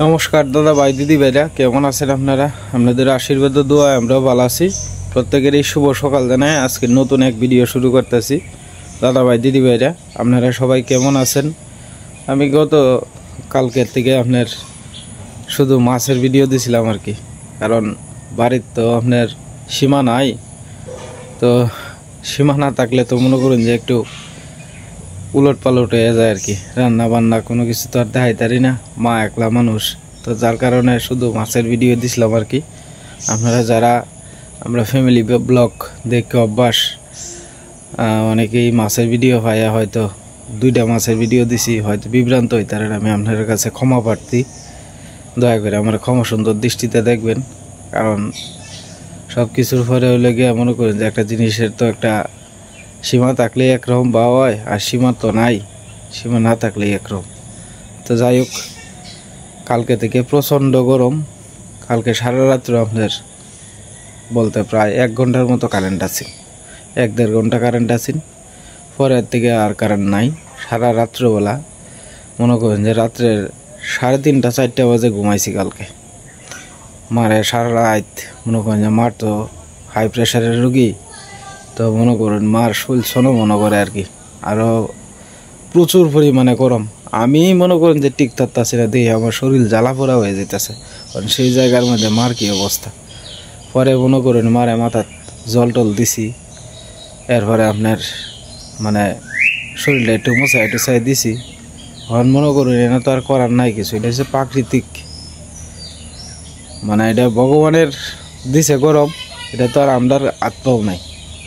নমস্কার দাদা ভাই দিদি ভাইরা, কেমন আছেন আপনারা? আপনাদের আশীর্বাদ ও দোয়ায় আমরাও ভালো আছি। প্রত্যেকেরই শুভ সকাল জানাই আজকে নতুন এক ভিডিও শুরু করতেছি। দাদা ভাই দিদি ভাইরা, আপনারা সবাই কেমন আছেন? আমি গত কালকের থেকে আপনার শুধু মাছের ভিডিও দিছিলাম আর কি, কারণ বাড়ির তো আপনার সীমা নাই। তো সীমা না থাকলে তো মনে করুন যে একটু উলট পালট হয়ে যায় আর কি, রান্না বান্না কোনো কিছু তো আর দেখাইতারি না, মা একলা মানুষ। তো যার কারণে শুধু মাছের ভিডিও দিছিলাম আর কি। আপনারা যারা আমরা ফ্যামিলি ব্লগ দেখে অভ্যাস, অনেকেই মাছের ভিডিও পাইয়া হয়তো দুইটা মাছের ভিডিও দিছি, হয়তো বিভ্রান্ত হইতারেন। আমি আপনার কাছে ক্ষমা প্রার্থী, দয়া করে আমার ক্ষমা সুন্দর দৃষ্টিতে দেখবেন। কারণ সব কিছুর পরে হইলে গিয়ে মনে করেন যে একটা জিনিসের তো একটা সীমা থাকলে একরকম ভাব হয়, আর সীমা তো নাই, সীমা না থাকলে একরকম। তো যাই হোক, কালকে থেকে প্রচণ্ড গরম। কালকে সারা রাত্র আপনার বলতে প্রায় 1 ঘন্টার মতো কারেন্ট আছে, 1-1.5 ঘন্টা কারেন্ট আছেন। পরের থেকে আর কারেন্ট নাই। সারা রাত্রবেলা মনে করেন যে রাত্রের 3:30-4টা বাজে ঘুমাইছি কালকে। মারে সারা রাত মনে করেন যে মার তো হাই প্রেশারের রোগী, তো মনে করেন মার শরীর শোনো মনে করে আর কি। আরও প্রচুর পরিমাণে গরম। আমি মনে করেন যে টিক থাকতেছি না, দেখি আমার শরীর জ্বালা পোড়া হয়ে যেতেছে। কারণ সেই জায়গার মধ্যে মার কী অবস্থা। পরে মনে করেন মারে মাথা জল টল দিছি, এরপরে আপনার মানে শরীরটা একটু মোছাই দিছি। এখন মনে করুন এটা তো আর করার নাই কিছু, এটা হচ্ছে প্রাকৃতিক, মানে এটা ভগবানের দিছে গরম, এটা তো আর আমরার আত্মাও নাই।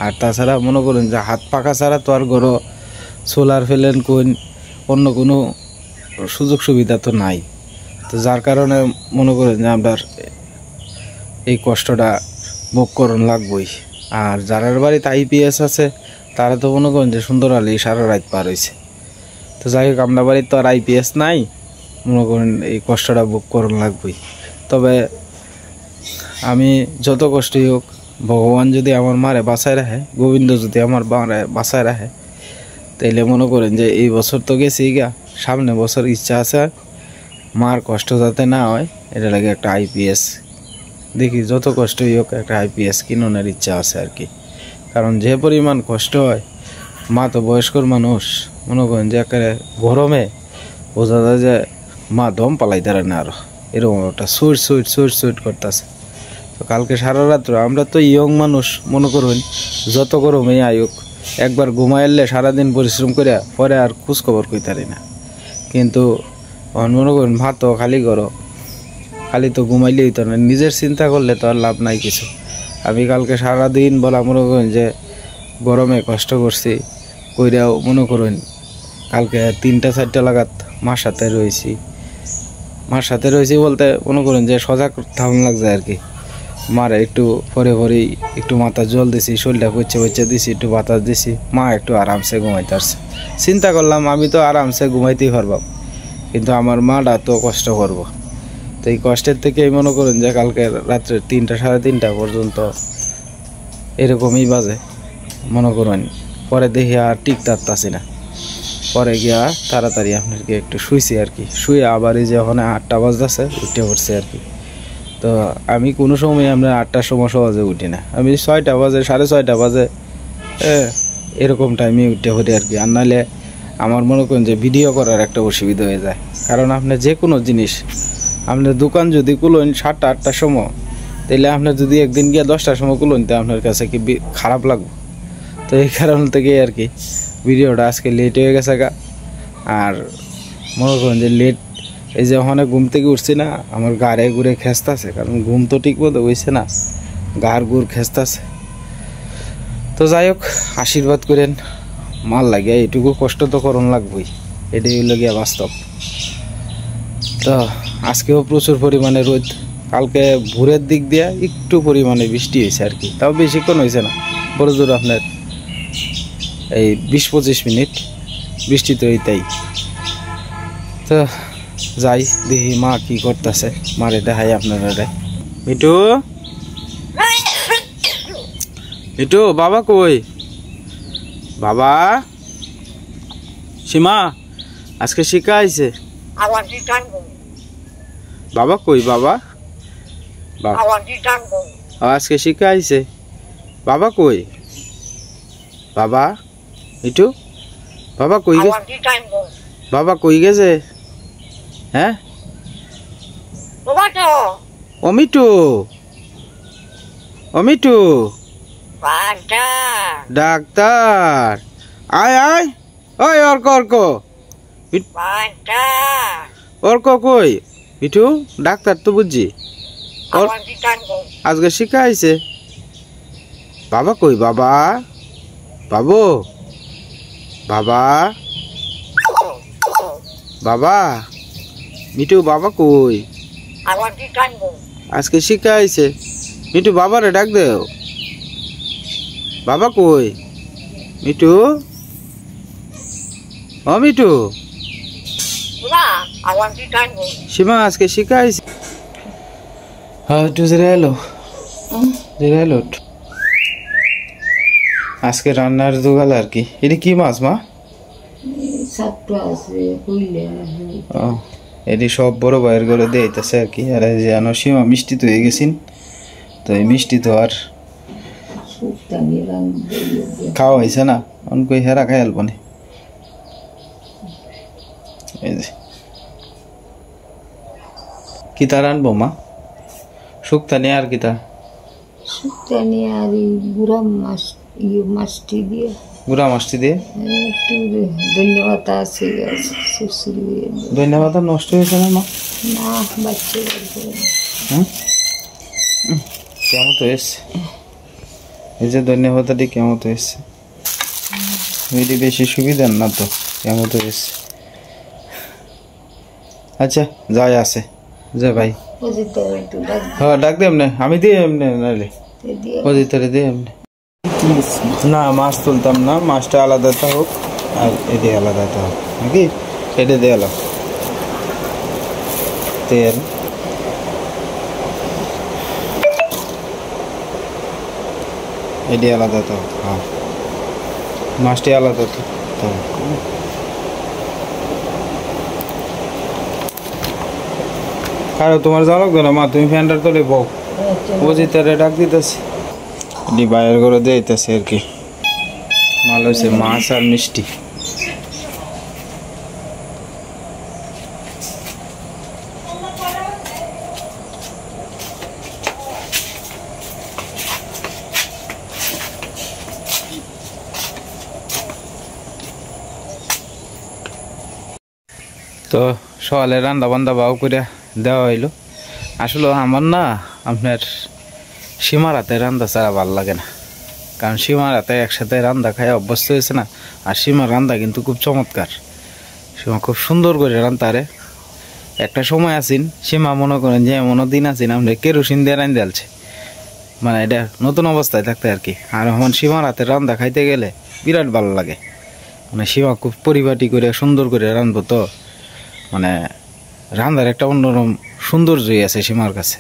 আর তাছাড়া মনে করুন যে হাত পাকা ছাড়া তো আর গরো সোলার ফেলেন কোন অন্য কোনো সুযোগ সুবিধা তো নাই। তো যার কারণে মনে করেন যে আপনার এই কষ্টটা ভোগ করণ লাগবই। আর যারার বাড়িতে IPS আছে তারা তো মনে করেন যে সুন্দর আলী সারা রাত পার হয়েছে। তো যাই হোক, আপনার বাড়ির তো আর IPS নাই, মনে করেন এই কষ্টটা ভোগ করণ লাগবই। তবে আমি যত কষ্টই হোক, ভগবান যদি আমার মারে বাঁচায় রাখে, গোবিন্দ যদি আমার মারে বাঁচায় রাখে, তাইলে মনে করেন যে এই বছর তো গেছি গা, সামনে বছর ইচ্ছা আছে মার কষ্ট যাতে না হয়, এটা লাগে একটা IPS দেখি, যত কষ্টই হোক একটা IPS কিনানোর ইচ্ছা আছে আর কি। কারণ যে পরিমাণ কষ্ট হয়, মা তো বয়স্কর মানুষ, মনে করেন যে একেবারে গরমে বোঝা যায় যে মা দম পালাই দাঁড়ায় না, আরও এরকম একটা সুইট করতেছে। তো কালকে সারা রাত্র আমরা তো ইয়ং মানুষ, মনে করুন যত গরমেই আয়ুক, একবার ঘুমাইলে সারাদিন পরিশ্রম করে পরে আর খোঁজখবর কইতারি না। কিন্তু মনে করুন ভাত তো খালি করো, খালি তো ঘুমাইলেই তো না, নিজের চিন্তা করলে তো আর লাভ নাই কিছু। আমি কালকে সারাদিন বলা মনে করুন যে গরমে কষ্ট করছি, কইরাও মনে করুন কালকে 3টা-4টা লাগাত মার সাথে রয়েছি বলতে মনে করুন যে সজাগ থাকুন লাগছে আর কি। মারে একটু পরে একটু মাথা জল দিছি, শরীরটা পচে দিছি, একটু বাতাস দিছি, মা একটু আরামসে ঘুমাইতে পারছে। চিন্তা করলাম আমি তো আরামসে ঘুমাইতেই পারবাম, কিন্তু আমার মাটা তো কষ্ট করব। তো এই কষ্টের থেকেই মনে করুন যে কালকে রাত্রে 3টা-3:30 পর্যন্ত এরকমই বাজে মনে করুন। পরে দেখি আর টিক থাকতাছি না, পরে গিয়া তাড়াতাড়ি আপনাকে একটু শুইছি আর কি। শুয়ে আবার এই যে ওখানে 8টা বাজতেছে উঠে পড়ছে আর কি। তো আমি কোনো সময় আমরা 8টার সময় সহজে উঠি না, আমি 6টা বাজে 6:30 বাজে এরকম টাইমে উঠে পড়ি আর কি। আর নাহলে আমার মনে করেন যে ভিডিও করার একটা অসুবিধা হয়ে যায়। কারণ আপনি যে কোনো জিনিস, আপনার দোকান যদি খুলেন 7টা-8টার সময়, তাহলে আপনার যদি একদিন গিয়ে 10টার সময় খুলেন, তো আপনার কাছে কি খারাপ লাগবে? তো এই কারণ থেকে আর কি ভিডিওটা আজকে লেট হয়ে গেছে গা। আর মনে করেন যে লেট, এই যে ওখানে ঘুম থেকে উঠছি না, আমার গাড়ে ঘুরে খেসতেছে, কারণ ঘুম তো ঠিক মতো হয়েছে না, গাড় গুড় খেসতেছে। তো যাই হোক, আশীর্বাদ করেন, মাল লাগে এইটুকু কষ্ট তো করণ লাগবই, এটাই হইল গিয়া বাস্তব। তো আজকেও প্রচুর পরিমাণে রোদ, কালকে ভোরের দিক দিয়ে একটু পরিমাণে বৃষ্টি হয়েছে আর কি, তাও বেশিক্ষণ হয়েছে না, বড় জোর আপনার এই 20-25 মিনিট বৃষ্টি তো এইটাই। তো যাই দেখি মা কি করতেছে, মারে দেখাই আপনারা। মিঠু বাবা কই? বাবা, সীমা আজকে শিখা আইছে? বাবা কই বাবা? আজকে শিখা আইছে। বাবা কই? বাবা মিঠু বাবা কই গেছে? বাবা কই গেছে? হ্যাঁ ও মিঠু, ও মিঠু ডাক্তার আয় আয়। ওই অর্ক অর্ক অর্ক কই? মিঠু ডাক্তার তো বুঝছি আজকে শিখা আইছে। বাবা কই বাবা? বাবু বাবা বাবা মিঠু বাবা কই? আজকে শিখা আইছে। মিঠু বাবারে ডাক দেও। বাবা কই? মিঠু ও মিঠু সীমা আজকে শিখা আইছে। হ্যাঁ একটু জেরে এলো আজকে রান্নার জোগাল আর কি। এটা কি মাছ মা? এটি সব বড় বাইর করে দিতেছে আর কি। আর যেন সীমা মিষ্টি তো হয়ে গেছিন, তো এই মিষ্টি তো আর খাওয়া হয়েছে না, অনকই হেরা খাই আলব না। এই যে কিতা রানবো মা? শুক্তা নিয়ে আর কিতা? শুক্তা নিয়ে আর গুড়া মাছটি দিয়ে একটু ধন্যবাদ আছে। ধন্যবাদ নষ্ট হয়েছে না মা? না বাচ্চা কেমন তো এসছে এই যে ধন্যবাদটি, কেমন তো এসছে। এটি বেশি সুবিধার না তো, কেমন তো এসছে। আচ্ছা যাই আছে যে ভাই হ্যাঁ ডাক দে এমনি, আমি দিই এমনি নাইলে অজিতরে দিই এমনি। না মাছ তুলতাম না, মাছটা আলাদাটা হোক আর এটি আলাদাটা হোক নাকি? এটা দিয়ে আলাদা তেল এটি আলাদা তো। হ্যাঁ মাছটি আলাদা তো। আর তোমার জানো না মা, তুমি ফ্যানটার তোলে বউ বুঝিতারে ডাক দিতেছে। এটি বাইরের করে দিতেছে আর কি। মাল হয়েছে মাছ আর মিষ্টি। তো সকালে রান্না বান্ধা বাউ করে দেওয়া হইলো। আসলে আমার না আপনার সীমার হাতে রান্না ছাড়া ভালো লাগে না, কারণ সীমার হাতে একসাথে রান্না খাই অভ্যস্ত হয়েছে না। আর সীমার রান্না কিন্তু খুব চমৎকার, সীমা খুব সুন্দর করে রান্নারে। একটা সময় আসিন সীমা মনে করেন যে এমনও দিন আসিন আমরা কেরোসিন দিয়ে রান দিলছে, মানে এটা নতুন অবস্থায় থাকতে আর কি। আর এখন সীমার হাতে রান্না খাইতে গেলে বিরাট ভালো লাগে। মানে সীমা খুব পরিপাটি করে সুন্দর করে রাঁধবো, তো মানে রান্নার একটা অন্যরকম সৌন্দর্যই আছে সীমার কাছে।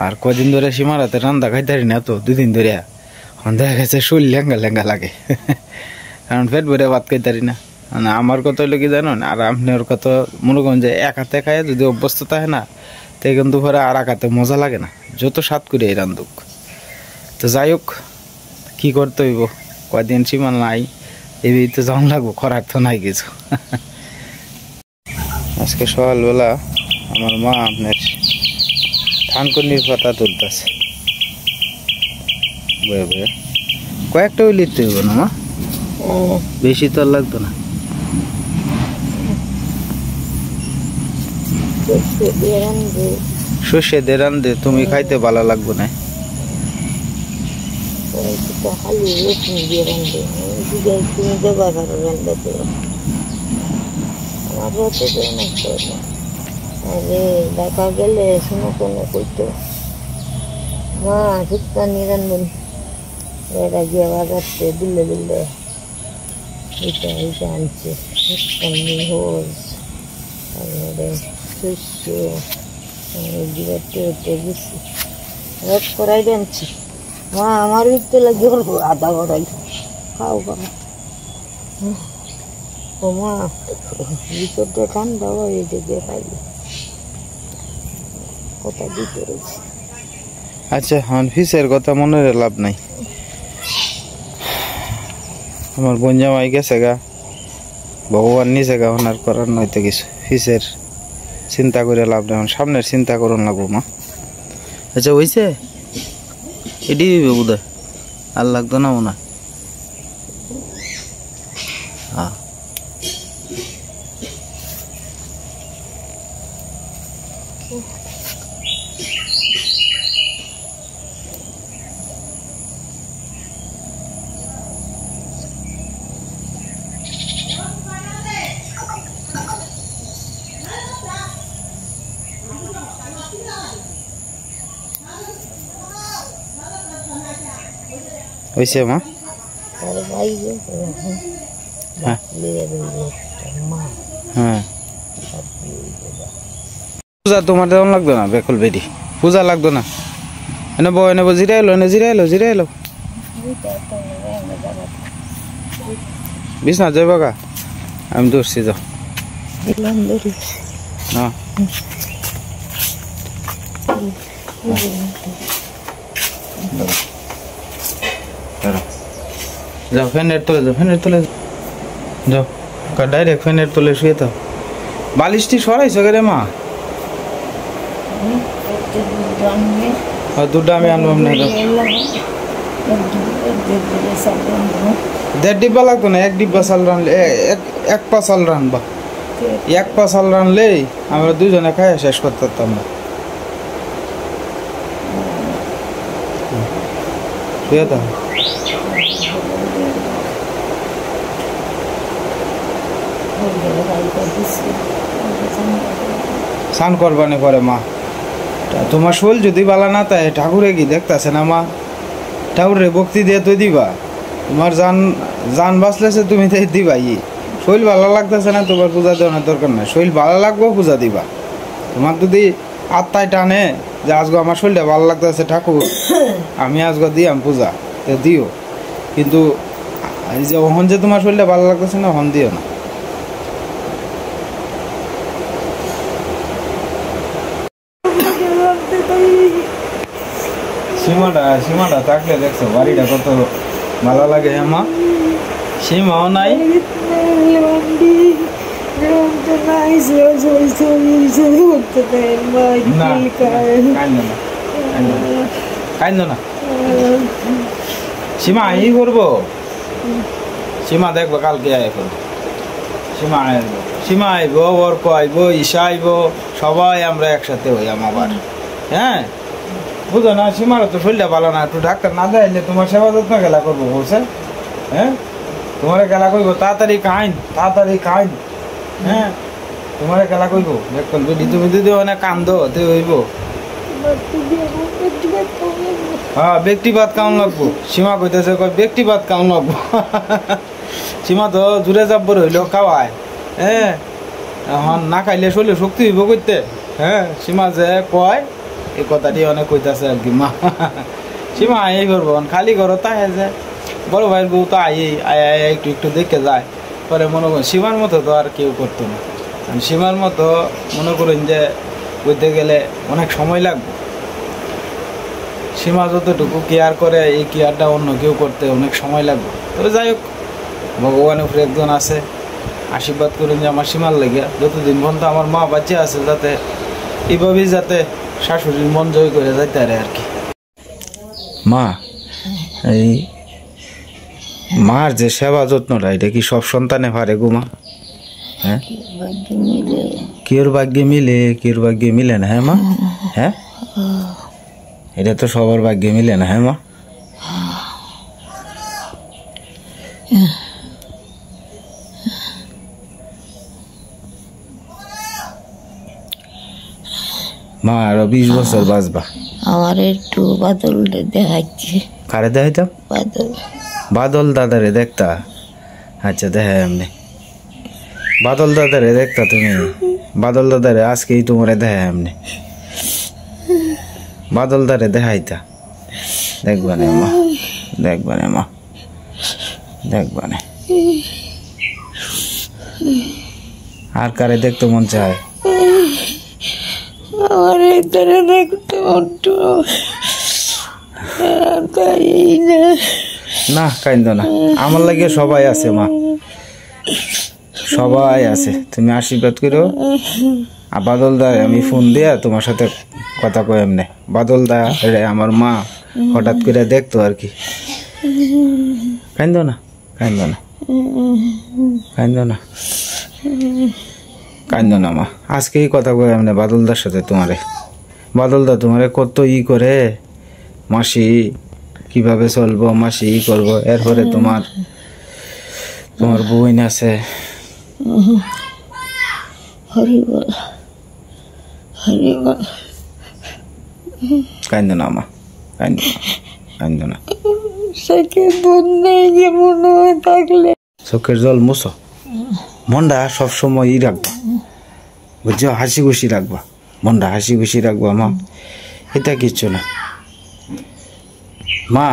আর কদিন ধরে সীমার হাতে রান্না খাইতারি না, তো দুদিন ধরে দেখা গেছে শরীর লেঙ্গা লেঙ্গা লাগে, কারণ পেট ভরে ভাত খাইতারি না। মানে আমার কথা হলো কি জানো, আর আপনার কথা মনে করেন যে এক হাতে খায় যদি অভ্যস্ত থাকে না, তো কিন্তু পরে আর এক হাতে মজা লাগে না, যত স্বাদ করে এই রান্ধুক। তো যাই হোক কী করতে হইব, কয়দিন সীমা নাই এই তো যাওয়া লাগবো, করার তো নাই কিছু। আজকে সকালবেলা আমার মা আপনার থানকুনির পাতা তুলতেছে বয়ে বয়ে। কয়েকটা ওই লিখতে হইব না মা, বেশি তো আর লাগতো না। সর্ষে দিয়ে রান্ধে তুমি খাইতে ভালো লাগবো না। দেখা গেলে শুনো কোনো কইতো মা শুক্তা নিয়ে রান্ধবেন, এরা গিয়ে বাজারতে দিল্লে দিল্লে এটা আনছে শুক্তা নিহোজ, তারপরে শস্য জিরাতে গেছি এক করাই আনছি। মা আমার ভিতরে লাগে আধা করাই খাও খাও। ও মা ভিতরটা ঠান্ডা হয়ে যে খাইলে কথা দিতে রয়েছে। আচ্ছা এখন ফিসের কথা মনে লাভ নাই, আমার বোন জামাই গেছে গা, ভগবান নিচে গা, ওনার করার নয়তো কিছু। ফিসের চিন্তা করে লাভ নেই, সামনের চিন্তা করুন লাগবো মা। আচ্ছা হয়েছে এটি দিবে বোধ হয়, আর লাগতো না মনে হয়। হ্যাঁ হয়েছে মা। আর ভাই যে হ্যাঁ মা হ্যাঁ পূজা তোমার তেমন লাগতো না, বেকুল বেটি পূজা লাগতো না। এনে বউ এনে জিরা এলো, এনে জিরা এলো, জিরা এলো বিছনা যাই বাগা, আমি ধরছি যাও না। যাও ফ্যানের তলে যাও, ফ্যানের তলে যাও, ডাইরেক্ট ফ্যানের তলে শুয়ে থাও। বালিশটি সরাইছো রে মা? দুধটা আমি আনলাম না, 1.5 ডিব্বা লাগতো না, 1 ডিব্বা চাল রানলে, 1 পা চাল রানবা, 1 পা চাল রানলেই আমরা দুজনে খাই শেষ করতে পারতাম না। শুয়ে থাও। স্নান করবানে পরে মা, তোমার শোল যদি বালা না তাই ঠাকুরে কি দেখতেছে না মা? ঠাকুরে ভক্তি দিয়ে তো দিবা, তোমার জান বাঁচলেছে তুমি তাই দিবা। শৈল ভালো লাগতেছে না, তোমার পূজা দেওয়ার দরকার নাই। শৈল ভালো লাগবো পূজা দিবা। তোমার যদি আত্মায় টানে যে আজকে আমার শরীরটা ভালো লাগতেছে ঠাকুর, আমি আজকে দিয়াম পূজা, দিও। কিন্তু এই যে ওহন যে তোমার শরীরটা ভালো লাগতেছে না, ওহন দিও না। সীমাটা থাকলে দেখছো বাড়িটা কত ভালো লাগে। মা সীমাও নাই, না সীমা এই করবো, সীমা দেখবো কালকে আয় করবো, সীমা আসবো, সীমা আইব, অর্ক আইব, ঈশা আইব, সবাই আমরা একসাথে হই আমার। হ্যাঁ বুঝো না, সীমারও তো শরীরটা ভালো না, একটু ডাক্তার না দেখাইলে তোমার সেবা যত্ন খেলা করবো বলছে। হ্যাঁ তোমার খেলা করবো, তাড়াতাড়ি খাইন। হ্যাঁ তোমার খেলা করবো দেখুন, যদি তুমি যদি অনেক কান্দো তে হইব। হ্যাঁ ব্যক্তিবাদ কাউন লাগবো, সীমা কইতেছে ব্যক্তিবাদ কাউন লাগবো। সীমা তো জুড়ে যাব্বর হইলো খাওয়ায়। হ্যাঁ এখন না খাইলে শরীরে শক্তি হইব করতে। হ্যাঁ সীমা যে কয় এই কথাটি অনেক কইতাছে আর কি মা। সীমা এই করবো খালি করো তাই যে বড় ভাইয়ের বউ তো আয় একটু দেখে যায়, পরে মনে করেন সীমার মতো তো আর কেউ করতো না। সীমার মতো মনে করেন যে করতে গেলে অনেক সময় লাগবে। সীমা যতটুকু কেয়ার করে এই কেয়ারটা অন্য কেউ করতে অনেক সময় লাগবে। তবে যাই হোক, ভগবানের উপরে একজন আছে, আশীর্বাদ করেন যে আমার সীমার লেগে যতদিন পর্যন্ত আমার মা বাচ্চা আছে যাতে এইভাবেই যাতে শাশুড়ির মন জয় করে যাইতে পারে আর কি। মা এই মার যে সেবা যত্নটা এটা কি সব সন্তানে পারে গো মা? হ্যাঁ কেউর ভাগ্যে মিলে না। হ্যাঁ মা, হ্যাঁ এটা তো সবার ভাগ্যে মিলে না। হ্যাঁ মা মা আরো 20 বছর বাঁচবা। আমার একটু বাদল দেখাচ্ছে। কারে দেখাইতাম? বাদল দাদারে দেখতা? আচ্ছা দেখাই এমনি বাদল দাদারে দেখতা তুমি? বাদল দাদারে আজকেই তোমারে দেখাই এমনি বাদল দাদারে দেখাইতা? দেখবানে মা, দেখবানে। আর কারে দেখতে মন চায়? আমার ভিতরে দেখতে একটু না কাইন্দ না, আমার লাগে সবাই আছে মা, সবাই আছে। তুমি আশীর্বাদ করো। আর বাদল দা আমি ফোন দিয়া তোমার সাথে কথা কই এমনি। বাদল দা আমার মা হঠাৎ করে দেখতো আর কি। কাইন্দ না, কাইন্দ না, কাইন্দ না, কাইন্দ না মা। আজকে এই কথা কই এমনি বাদলদার সাথে তোমারে। বাদলদা তোমারে কত করে, মাসি কিভাবে চলবো, মাসি করবো, এরপরে তোমার বোন আছে। কাইন্দ না মা, কাইন্দ না, কাইন্দ না। চোখের জল মুছো, মনটা সবসময় রাখবা, বুঝছো? হাসি খুশি রাখবা, মনটা হাসি খুশি রাখবা মা। এটা কিচ্ছু না মা।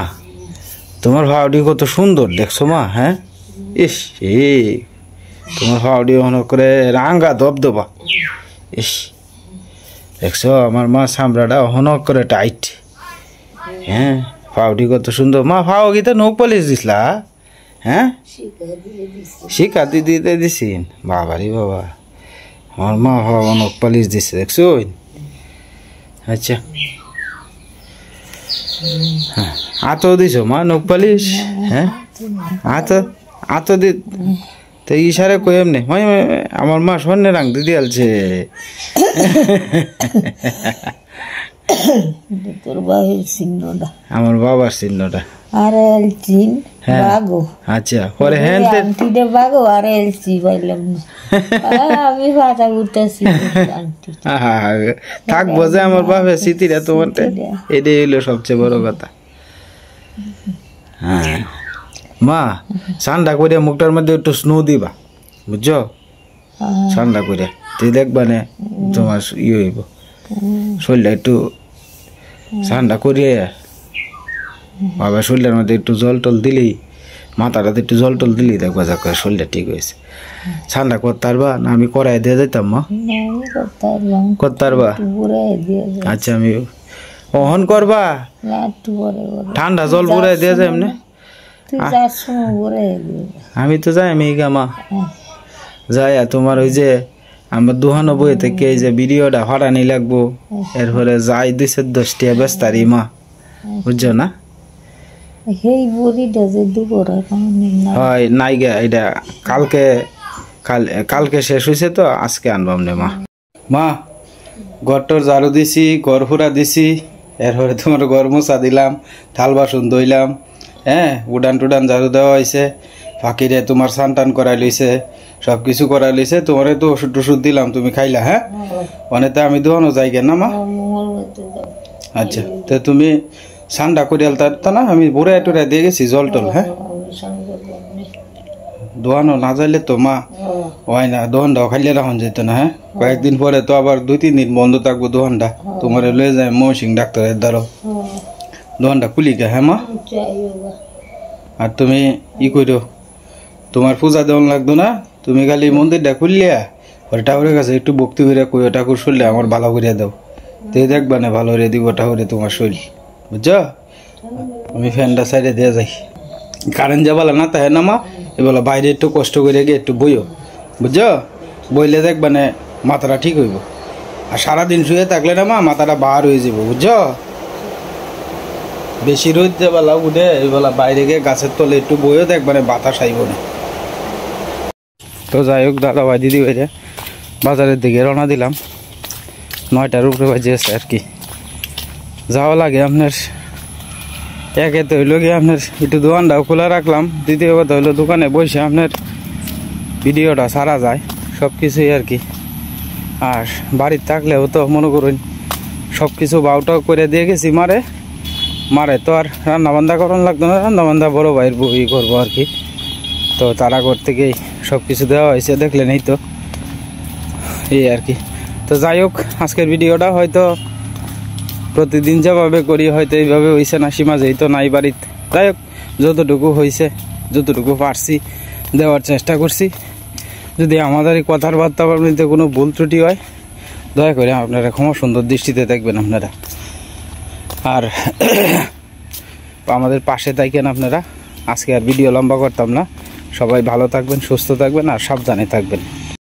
তোমার হাওড়ি কত সুন্দর দেখছো মা। হ্যাঁ, ইস তোমার হাওড়ি মনে করে রাঙ্গা দবদবা। ইস দেখছো আমার মা চামড়াটা হনক করে টাইট। হ্যাঁ, ফাউডি কত সুন্দর মা। ফাও গীতা নখ পালিশ দিসলা? হ্যাঁ, শিকা দিতে দিছিন? বাবারি বাবা, আমার মা ফাও নখ পালিশ দিছে দেখছো। আচ্ছা, হ্যাঁ, আতো দিছো মা নখ পালিশ? হ্যাঁ, আতো দি তো ইশারে কই এমনি আমার মা স্বর্ণের আংটি দিয়ালছে। তোর বাবার চিহ্নটা, আমার বাবার চিহ্নটা। আর এলচি বাগো। আচ্ছা, পরে হ্যাঁ আংটিটা বাগো আর এলচি পাইলাম না। আমি পাতা ঘুরতেছি আংটি। থাকবো যে আমার বাপের স্মৃতিটা তোমার, এটাই হইলো সবচেয়ে বড় কথা। হ্যাঁ মা, ঠান্ডা করে মুখটার মধ্যে একটু স্নো দিবা, বুঝছো? ঠান্ডা করে তুই দেখবা না তোমার ইয়ে হইব, শরীরটা একটু ঠান্ডা করিয়ে বাবা শরীরের মধ্যে একটু জল টল দিলেই, মাথাটাতে একটু জল টল দিলেই দেখবা যা করে শরীরটা ঠিক হয়েছে। ঠান্ডা করতে পারবা না? আমি করাই দিয়ে যেতাম মা। করতে পারবা? আচ্ছা, আমি অহন করবা? ঠান্ডা জল বুড়াই দিয়ে যায় এমনি? আমি তো যাই, আমি মা যাই। তোমার ওই যে আমার 92 থেকে এই যে ভিডিওটা হরানি লাগবো, এরপরে যাই 210 ব্যস্তারি মা, বুঝছো না? হয় নাই গে, এটা কালকে শেষ হয়েছে তো আজকে আনবাম নে মা। মা, ঘরটর ঝাড়ু দিছি, ঘর ফুরা দিছি, এরপরে তোমার ঘর মোছা দিলাম, থাল বাসন ধুইলাম। হ্যাঁ, উডান টুডান ঝাড়ু দেওয়া হয়েছে, ফাঁকিরে তোমার স্নান টান করাই লইছে, সব কিছু করাই লইছে। তোমার তো ওষুধ টষুধ দিলাম, তুমি খাইলা? হ্যাঁ, অনেকটা আমি দোকানও যাই গে না মা। আচ্ছা, তো তুমি স্নানটা করে আলতা না, আমি বুড়াই টুড়াই দিয়ে গেছি জল টল। হ্যাঁ, দোকানও না যাইলে তো মা হয় না, দোকানটাও খাইলে রাখুন যেত না। হ্যাঁ, কয়েকদিন পরে তো আবার 2-3 দিন বন্ধ থাকবো দোকানটা। তোমার লয়ে যায় মৌসিং ডাক্তারের দ্বারা দোকানটা খুলি গে। হ্যাঁ মা, আর তুমি ই করো, তোমার পূজা দেওয়ান লাগতো না, তুমি খালি মন্দিরটা খুললিয়া ওর ঠাকুরের কাছে একটু ভক্তি করে কই, ঠাকুর শুনলে আমার ভালো করিয়া দাও, তো দেখবা না ভালো করে দিব ঠাকুরে তোমার শরীর, বুঝছো? আমি ফ্যানটা সাইডে দিয়ে যাই, কারেন্ট যাবালা না তাই না মা, এবেলা বাইরে একটু কষ্ট করে গিয়ে একটু বইও, বুঝছো? বইলে দেখবা না মাথাটা ঠিক হইব। আর সারাদিন শুয়ে থাকলে না মা মাথাটা বার হয়ে যাব, বুঝছো? বেশি রোদ যাবেলা উঠে এবেলা বাইরে গিয়ে গাছের তলে একটু বইও দেখবা না বাতাস আইব না। তো যাই হোক দাদা ভাই দিদি ভাইরা বাজারের দিকে রওনা দিলাম, 9টার উপরে বাজে আছে আর কি। যাওয়া লাগে আপনার, একে তো হইলো গিয়ে আপনার একটু দোকানটাও খোলা রাখলাম, দ্বিতীয় কথা হইলো দোকানে বসে আপনার ভিডিওটা সারা যায় সব কিছুই আর কি। আর বাড়ির থাকলেও তো মনে করুন সব কিছু বাউটাও করে দিয়ে গেছি মারে তো আর রান্নাবান্ধা করানো লাগতো না, রান্নাবান্ধা বড়ো ভাইয়ের বই করবো আর কি। তো তারা করতে গিয়েই সব কিছু দেওয়া হয়েছে, দেখলেন এই তো এই আর কি। তো যাই হোক আজকের ভিডিওটা হয়তো প্রতিদিন যেভাবে করি হয়তো এইভাবে হয়েছে না, সীমা যেহেতু নাই বাড়িতে। যাই হোক যতটুকু হয়েছে যতটুকু পারছি দেওয়ার চেষ্টা করছি। যদি আমাদের এই কথার বার্তাবার্তাতে কোনো ভুল ত্রুটি হয় দয়া করে আপনারা ক্ষমা সুন্দর দৃষ্টিতে দেখবেন আপনারা। আর আমাদের পাশে থাকেন আপনারা। আজকে আর ভিডিও লম্বা করতাম না। সবাই ভালো থাকবেন, সুস্থ থাকবেন আর সাবধানে থাকবেন।